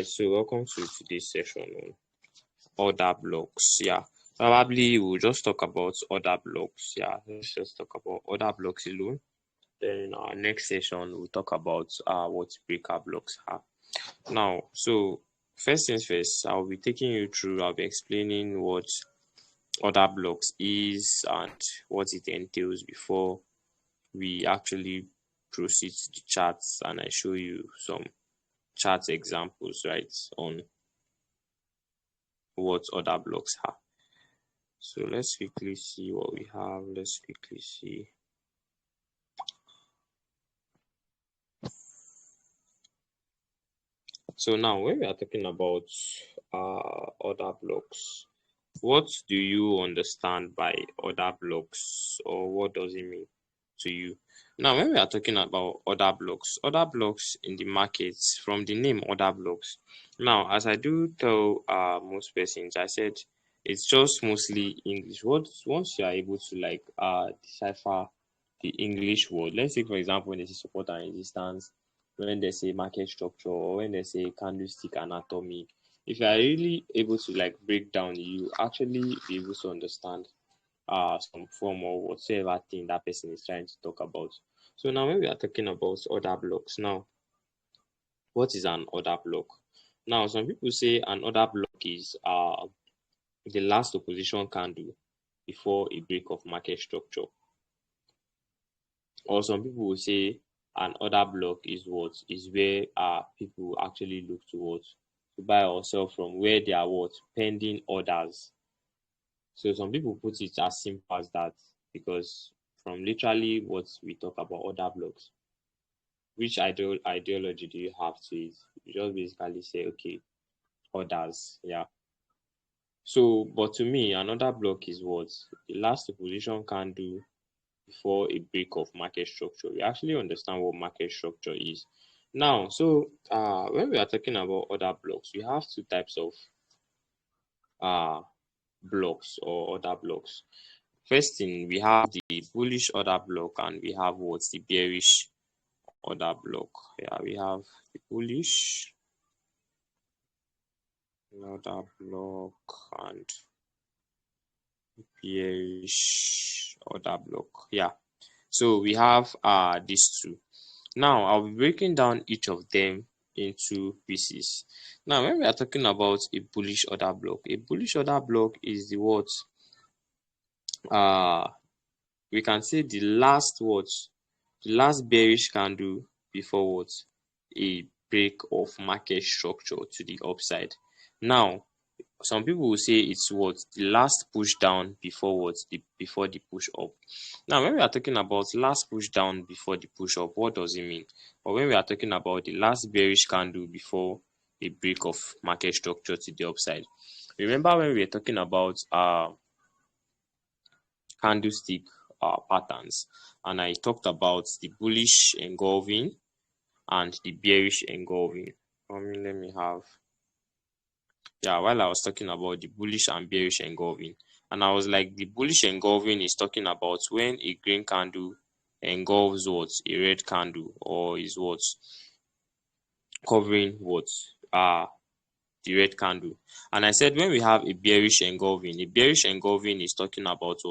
Alright, so welcome to today's session on order blocks. Yeah, probably we'll just talk about order blocks. Yeah, let's just talk about order blocks alone. Then in our next session, we'll talk about what breaker blocks are. Now, so first things first, I'll be taking you through, I'll be explaining what order blocks is and what it entails before we actually proceed to the charts, and I show you some chart examples, right, on what order blocks are. So let's quickly see what we have. Let's quickly see. So now when we are talking about order blocks, what do you understand by order blocks, or what does it mean to you? Now when we are talking about order blocks in the markets, from the name order blocks, now as I do tell most persons, I said it's just mostly English. Once you are able to decipher the English word, let's say for example when they say support and resistance, when they say market structure, or when they say candlestick anatomy, if you are really able to break down, you actually be able to understand some form or whatever thing that person is trying to talk about. So now when we are talking about order blocks, now what is an order block? Now some people say an order block is the last opposition candle before a break of market structure. Or some people will say an order block is where people actually look towards to buy or sell from, where they are pending orders. So some people put it as simple as that, because from literally what we talk about order blocks, which ideology do you have to it? You just basically say, okay, orders, yeah. So, but to me, an order block is what the last opposition can do before a break of market structure. We actually understand what market structure is. Now, so when we are talking about order blocks, we have two types of blocks or order blocks. First thing, we have the bullish order block, and we have what's the bearish order block. Yeah, we have the bullish order block and bearish order block. Yeah, so we have these two. Now I'll be breaking down each of them into pieces. Now when we are talking about a bullish order block is the what we can say the last bearish candle before what a break of market structure to the upside. Now some people will say it's what the last push down before before the push up. Now when we are talking about last push down before the push up, what does it mean? Or when we are talking about the last bearish candle before a break of market structure to the upside, remember when we were talking about candlestick patterns, and I talked about the bullish engulfing and the bearish engulfing. While I was talking about the bullish and bearish engulfing, and I was like, the bullish engulfing is talking about when a green candle engulfs a red candle, or is covering the red candle. And I said when we have a bearish engulfing is talking about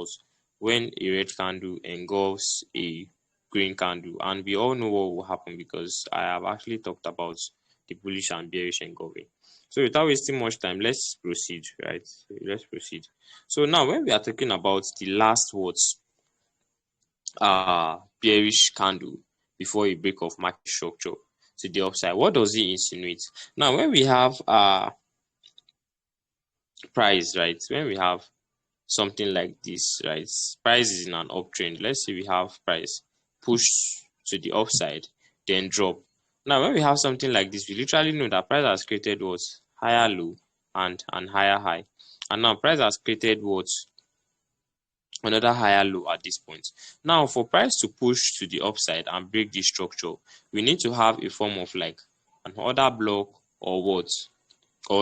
when a red candle engulfs a green candle, and we all know what will happen because I have actually talked about the bullish and bearish engulfing. So without wasting much time, let's proceed, right? Let's proceed. So now when we are talking about the last bearish candle before a break of market structure to the upside, what does it insinuate? Now when we have price, right? When we have something like this, right? Price is in an uptrend. Let's say we have price push to the upside, then drop. Now when we have something like this, we literally know that price has created higher low and higher high, and now price has created another higher low at this point. Now for price to push to the upside and break this structure, we need to have a form of an order block or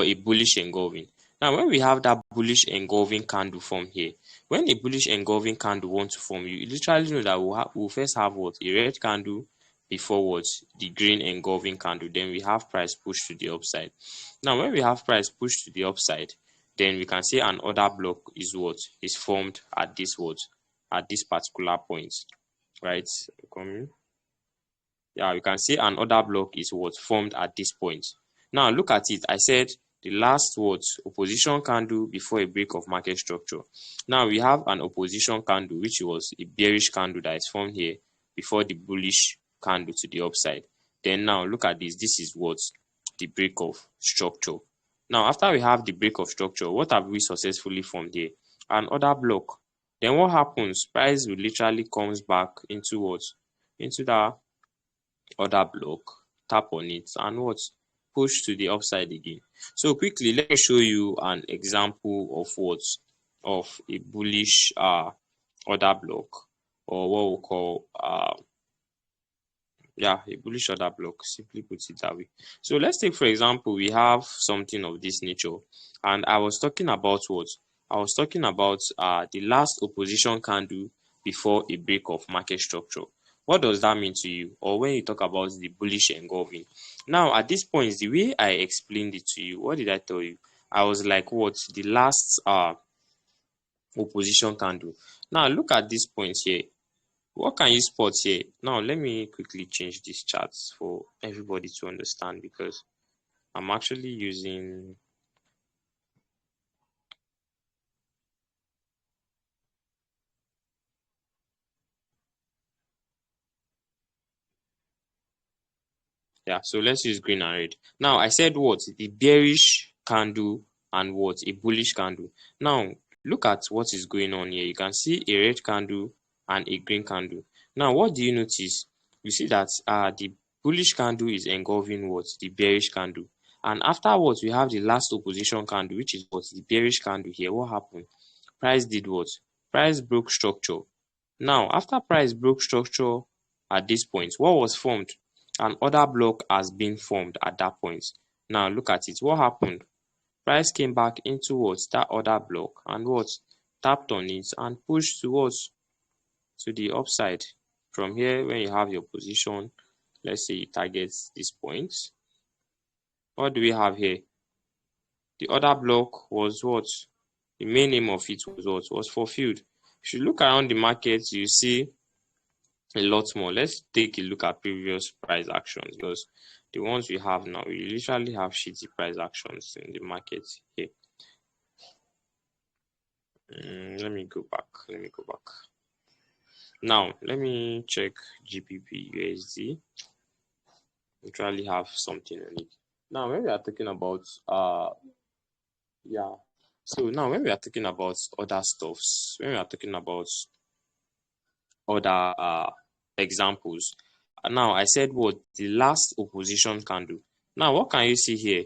a bullish engulfing. Now when we have that bullish engulfing candle form here, when a bullish engulfing candle wants to form, you literally know that we'll first have a red candle before what? The green engulfing candle. Then we have price push to the upside. Now when we have price push to the upside, then we can say an order block is what? Is formed at this what? At this particular point, right? Yeah, you can see an order block is what? Formed at this point. Now look at it. I said the last what? Opposition candle before a break of market structure. Now we have an opposition candle, which was a bearish candle that is formed here before the bullish candle to the upside. Then now look at this. This is what? The break of structure. Now after we have the break of structure, what have we successfully formed here? An order block. Then what happens? Price will literally comes back into what? Into that order block, tap on it, and what? Push to the upside again. So quickly, let me show you an example of what? Of a bullish order block, or what we call a bullish order block, simply put it that way. So let's take, for example, we have something of this nature, and I was talking about what? I was talking about the last opposition candle before a break of market structure. What does that mean to you? Or when you talk about the bullish engulfing? Now, at this point, the way I explained it to you, what did I tell you? I was like, what? The last opposition candle. Now, look at this point here. What can you spot here? Now, let me quickly change these charts for everybody to understand, because I'm actually using... Yeah, so let's use green and red. Now, I said what? The bearish candle and what? A bullish candle. Now, look at what is going on here. You can see a red candle and a green candle. Now, what do you notice? You see that the bullish candle is engulfing what? The bearish candle. And afterwards, we have the last opposition candle, which is what? The bearish candle here. What happened? Price did what? Price broke structure. Now, after price broke structure at this point, what was formed? An order block has been formed at that point. Now look at it. What happened? Price came back into what? That order block, and what? Tapped on it and pushed towards to the upside. From here, when you have your position, let's say you target this point. What do we have here? The order block was what? The main aim of it was what? Was fulfilled. If you look around the market, you see a lot more. Let's take a look at previous price actions, because the ones we have now, we literally have shitty price actions in the market here. Let me go back. Now let me check GBP USD. Literally have something on it. Now when we are talking about so now when we are talking about other stuffs, when we are talking about other examples. Now I said what? The last opposition candle. Now what can you see here?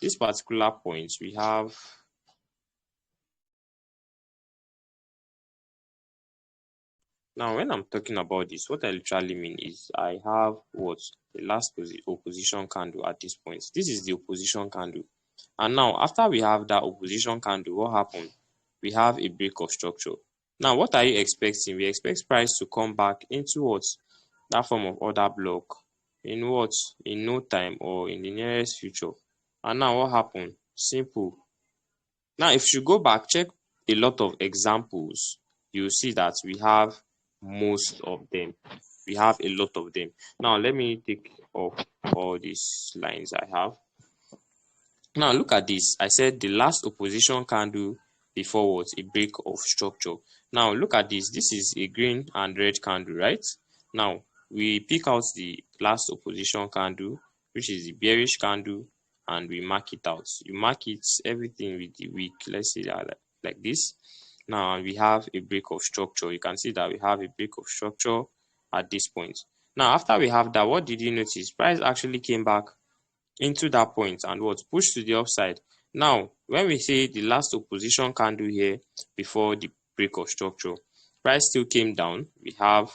This particular point, we have now when I'm talking about this, what I literally mean is I have what? The last opposition candle at this point. This is the opposition candle. And now after we have that opposition candle, what happened? We have a break of structure. Now what are you expecting? We expect price to come back into what? That form of order block in what? In no time, or in the nearest future. And now what happened? Simple. Now if you go back, check a lot of examples, you see that we have most of them. We have a lot of them. Now let me take off all these lines I have. Now look at this. I said the last opposition candle before what? A break of structure. Now look at this. This is a green and red candle, right? Now we pick out the last opposition candle, which is the bearish candle, and we mark it out. You mark it everything with the wick. Let's say that like this. Now we have a break of structure. You can see that we have a break of structure at this point. Now after we have that, what did you notice? Price actually came back into that point and what? Pushed to the upside. Now when we say the last opposition candle here before the break of structure, price still came down. We have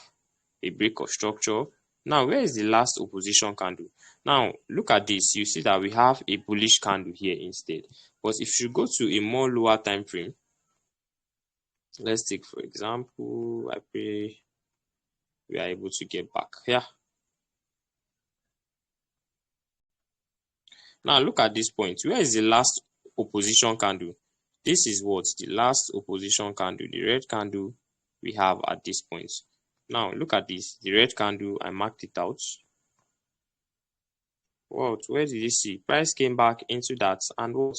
a break of structure. Now where is the last opposition candle? Now look at this. You see that we have a bullish candle here instead. But if you go to a more lower time frame, let's take for example, I pray we are able to get back. Yeah, Now look at this point. Where is the last opposition candle? This is what the last opposition candle, the red candle we have at this point. Now look at this, the red candle, I marked it out. What? Where did you see? Price came back into that and what?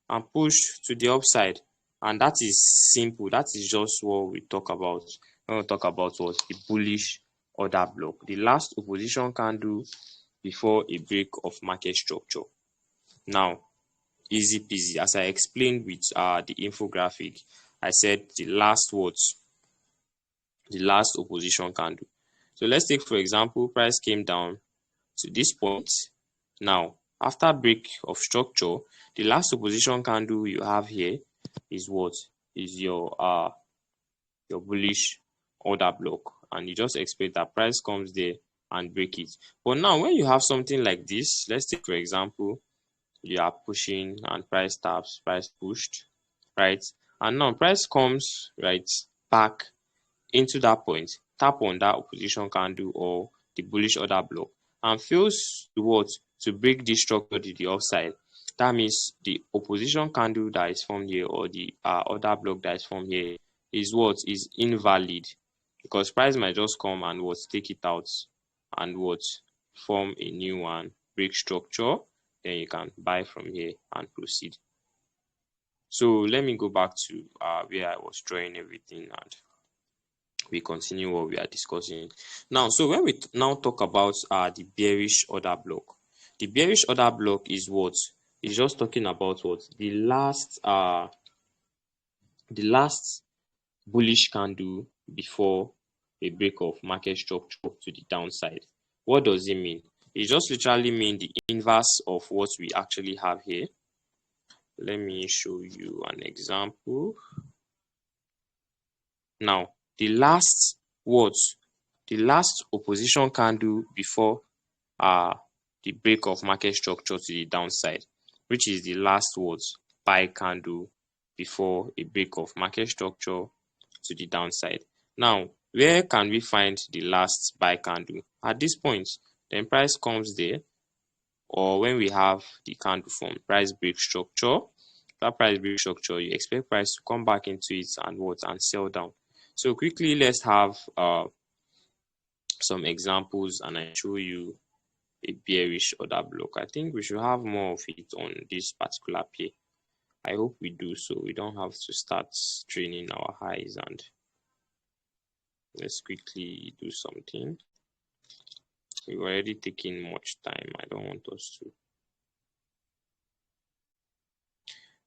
And pushed to the upside. And that is simple. That is just what we talk about when we talk about what? The bullish order block. The last opposition candle before a break of market structure. Now, easy peasy. As I explained with the infographic, I said the last words, the last opposition candle. So let's take, for example, price came down to this point. Now, after break of structure, the last opposition candle you have here is what? Is your bullish order block, and you just expect that price comes there and break it. But now when you have something like this, let's take for example, you are pushing and price taps, price pushed, right? And now price comes right back into that point, tap on that opposition candle or the bullish order block and fails to what? To break this structure to the upside. That means the opposition candle that is formed here or the order block that is formed here is what? Is invalid, because price might just come and what? Take it out and what? Form a new one, break structure, then you can buy from here and proceed. So let me go back to where I was drawing everything and we continue what we are discussing now. So when we now talk about the bearish order block, the bearish order block is what? It's just talking about what? The last bullish candle before a break of market structure to the downside. What does it mean? It just literally means the inverse of what we actually have here. Let me show you an example. Now, the last opposition candle before the break of market structure to the downside, which is the last buy candle before a break of market structure to the downside. Now, where can we find the last buy candle? At this point, then price comes there, or when we have the candle form, price break structure. That price break structure, you expect price to come back into it and sell down. So quickly, let's have some examples and I show you a bearish order block. I think we should have more of it on this particular pair. I hope we do, so we don't have to start training our highs. And let's quickly do something. We've already taken much time. I don't want us to.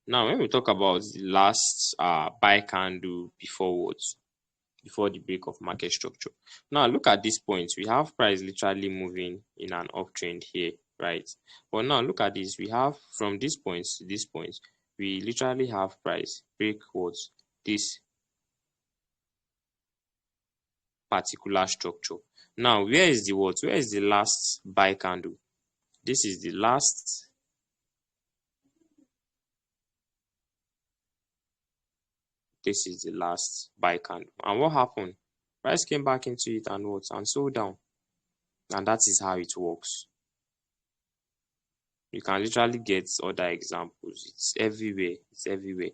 Now, when we talk about the last buy candle before the break of market structure. Now look at this point. We have price literally moving in an uptrend here, right? But now look at this. We have from this point to this point, we literally have price break this particular structure. Now where is the last buy candle? This is the last buy candle. And what happened? Price came back into it and sold down. And that is how it works. You can literally get other examples. It's everywhere. It's everywhere.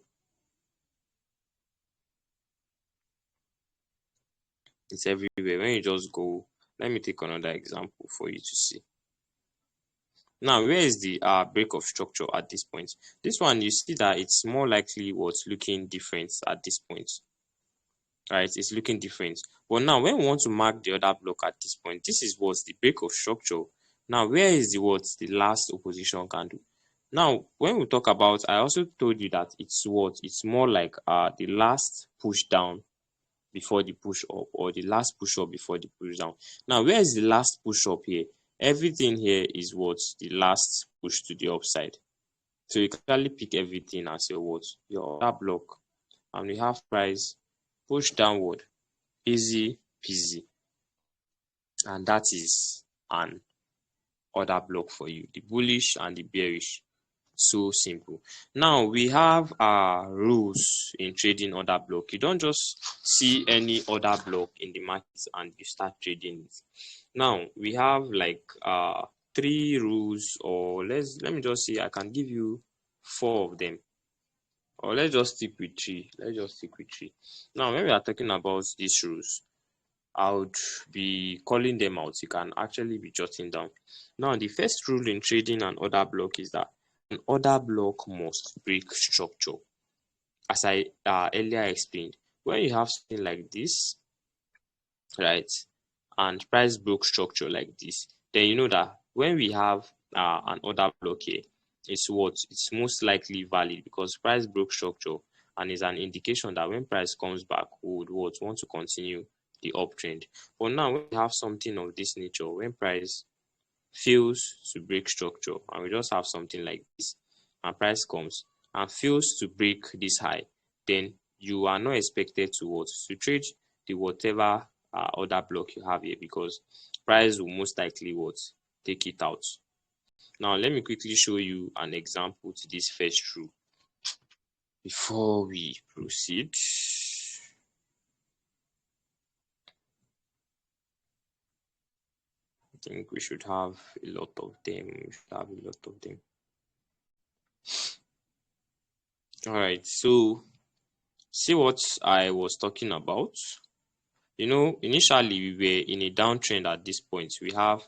It's everywhere. When you just go, let me take another example for you to see. Now, where is the break of structure at this point? This one, you see that it's more likely what's looking different at this point. Right, it's looking different. But now, when we want to mark the other block at this point, this is what's the break of structure. Now, where is the last opposition candle? Now, when we talk about, I also told you that it's more like the last push down before the push up, or the last push up before the push down. Now, where is the last push up here? Everything here is the last push to the upside. So you can actually pick everything as your order block, and we have price push downward, easy peasy, and that is an order block for you, the bullish and the bearish. So simple. Now we have rules in trading order block. You don't just see any order block in the market and you start trading it. Now we have like three rules, or let me just say I can give you four of them, or let's just stick with three. Now, when we are talking about these rules, I would be calling them out. You can actually be jotting down. Now, the first rule in trading an order block is that an order block must break structure. As I earlier explained, when you have something like this, right, and price broke structure like this, then you know that when we have an order block here, it's most likely valid because price broke structure, and is an indication that when price comes back, we would want to continue the uptrend. But now when we have something of this nature, when price fails to break structure, and we just have something like this, and price comes and fails to break this high, then you are not expected to trade the whatever order block you have here, because price will most likely take it out. Now let me quickly show you an example to this first rule before we proceed. I think we should have a lot of them. All right, so see what I was talking about. Initially we were in a downtrend. At this point, we have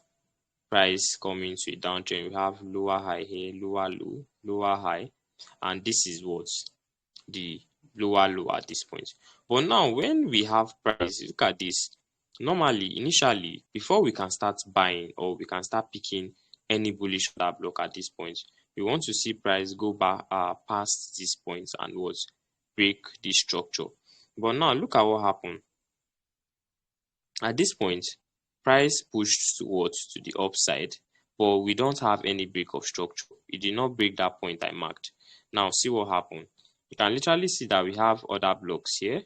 price coming to a downtrend. We have lower high here, lower low, lower high, and this is what the lower low at this point. But now when we have price, look at this. Normally, initially, before we can start buying or we can start picking any bullish order block at this point, we want to see price go back past this point and break this structure. But now look at what happened. At this point, price pushed to the upside, but we don't have any break of structure. It did not break that point I marked. Now see what happened. You can literally see that we have order blocks here.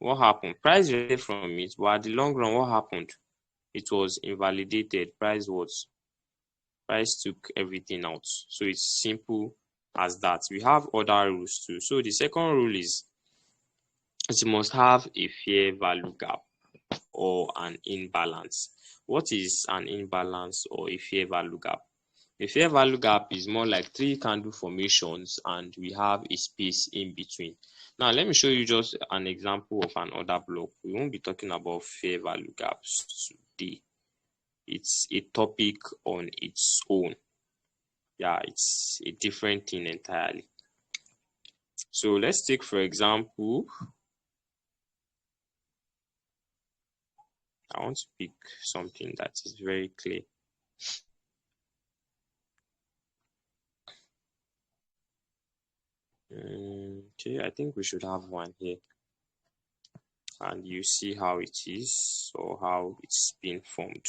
What happened? Price rejected from it, but at the long run, what happened? It was invalidated. Price took everything out. So it's simple as that. We have other rules too. So the second rule is it must have a fair value gap or an imbalance. What is an imbalance or a fair value gap? A fair value gap is more like three candle formations and we have a space in between. Now let me show you just an example of an order block. We won't be talking about fair value gaps today. It's a topic on its own. Yeah, it's a different thing entirely. So let's take, for example, I want to pick something that is very clear. Okay, I think we should have one here, and you see how it is or how it's been formed.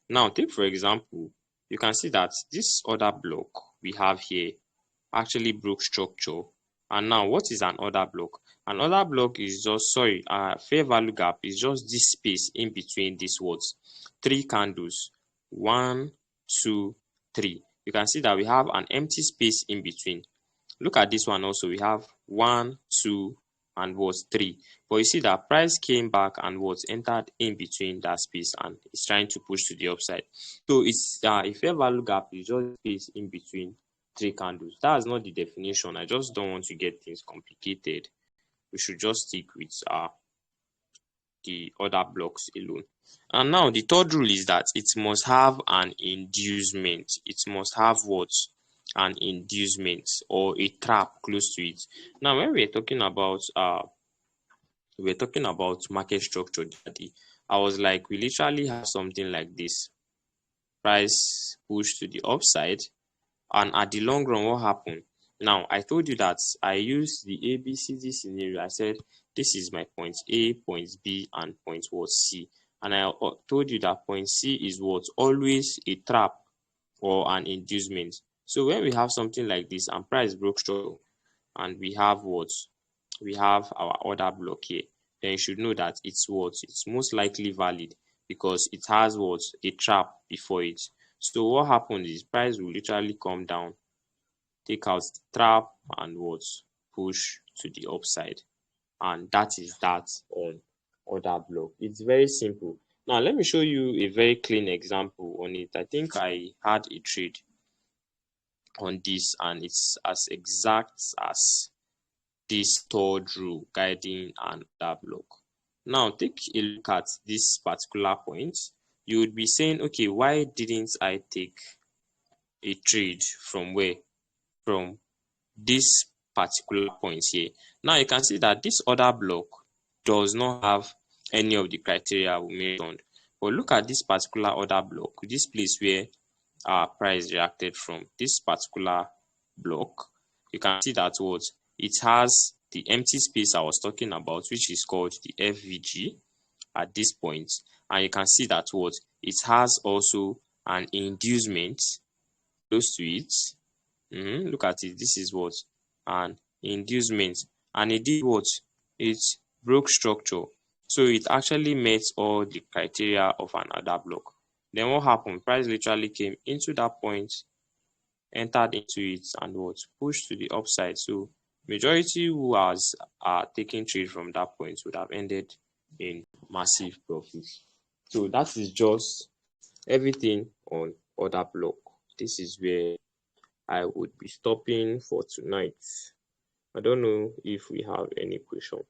Now take, for example, you can see that this order block we have here actually broke structure. And now what is an order block? An order block is just, fair value gap is just this space in between these three candles, 1, 2, 3. You can see that we have an empty space in between. Look at this one also. We have 1, 2, and 3. But you see that price came back and entered in between that space and is trying to push to the upside. So it's a fair value gap is just space in between three candles. That's not the definition. I just don't want to get things complicated. We should just stick with the order blocks alone. And now the third rule is that it must have an inducement. It must have an inducement or a trap close to it. Now when we're talking about market structure, I was like, we literally have something like this. Price push to the upside, and at the long run, what happened? Now I told you that I used the ABCD scenario. I said this is my point A, point B, and point C. And I told you that point C is always a trap or an inducement. So when we have something like this and price broke structure, and we have our order block here, then you should know that it's most likely valid because it has a trap before it. So what happens is price will literally come down, take out the trap, and push to the upside. And that is that on order block. It's very simple. Now let me show you a very clean example on it. I think I had a trade on this and it's as exact as this third rule guiding an order block. Now take a look at this particular point. You would be saying, okay, why didn't I take a trade from where? From this particular point here. Now you can see that this order block does not have any of the criteria we mentioned. But look at this particular order block, this place where our price reacted from, this particular block. You can see that what it has the empty space I was talking about, which is called the FVG at this point. And you can see that what it has also an inducement close to it. Look at it. This is what an inducement, and it did what? It broke structure, so it actually met all the criteria of an order block. Then what happened? Price literally came into that point, entered into it, and what? Pushed to the upside. So majority who has taking trade from that point would have ended in massive profits. So that is just everything on order block. This is where I would be stopping for tonight. I don't know if we have any question.